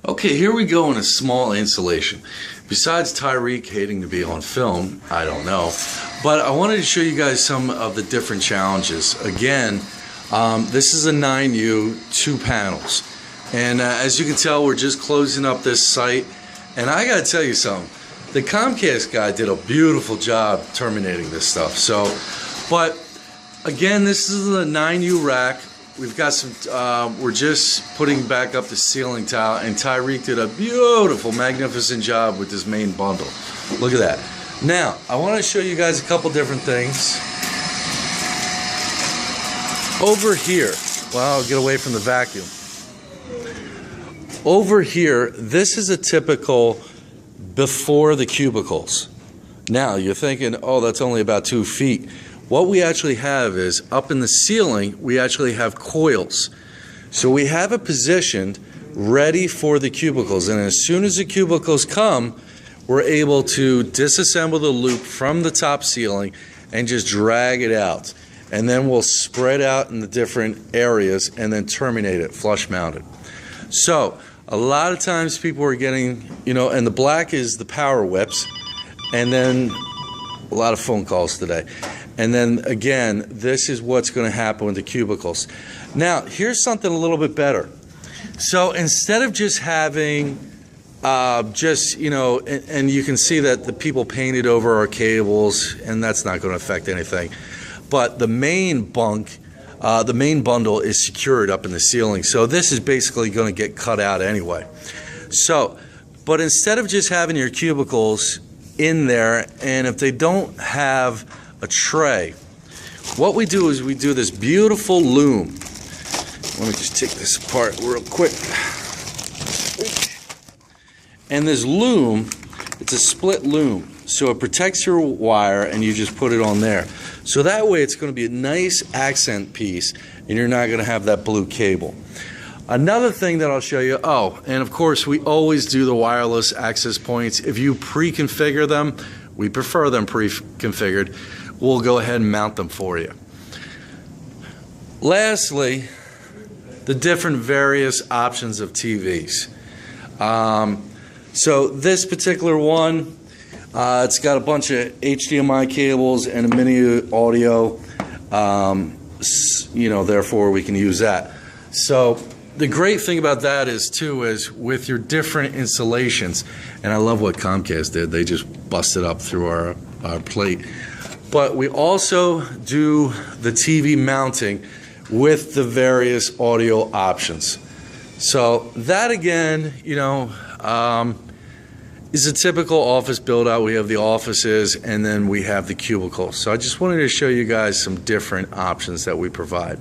Okay, here we go in a small installation. Besides Tyreke hating to be on film, I don't know, but I wanted to show you guys some of the different challenges. Again, this is a 9U, 2 panels. And as you can tell, we're just closing up this site. And I gotta tell you something, the Comcast guy did a beautiful job terminating this stuff. So, but again, this is a 9U rack. We've got some, we're just putting back up the ceiling tile, and Tyreke did a beautiful, magnificent job with this main bundle. Look at that. Now, I want to show you guys a couple different things. Over here, well, I'll get away from the vacuum. Over here, this is a typical before the cubicles. Now, you're thinking, oh, that's only about 2 feet. What we actually have is, up in the ceiling, we actually have coils. So we have it positioned ready for the cubicles, and as soon as the cubicles come, we're able to disassemble the loop from the top ceiling and just drag it out. And then we'll spread out in the different areas and then terminate it, flush mounted. So, a lot of times people are getting, and the black is the power whips, and then a lot of phone calls today. And then again, this is what's going to happen with the cubicles. Now, here's something a little bit better. So instead of just having, and you can see that the people painted over our cables, and that's not going to affect anything. But the main bunk, the main bundle is secured up in the ceiling. So this is basically going to get cut out anyway. So, but instead of just having your cubicles in there, and if they don't have a tray, what we do is we do this beautiful loom. Let me just take this apart real quick. And this loom, it's a split loom, so it protects your wire, and you just put it on there. So that way it's going to be a nice accent piece, and you're not going to have that blue cable. Another thing that I'll show you, and of course we always do the wireless access points. If you pre-configure them, we prefer them pre-configured, we'll go ahead and mount them for you. Lastly, the different various options of TVs. So this particular one, it's got a bunch of HDMI cables and a mini audio, therefore we can use that. So the great thing about that is with your different installations, and I love what Comcast did, they just busted up through our plate. But we also do the TV mounting with the various audio options. So that again, is a typical office build out. We have the offices, and then we have the cubicles. So I just wanted to show you guys some different options that we provide.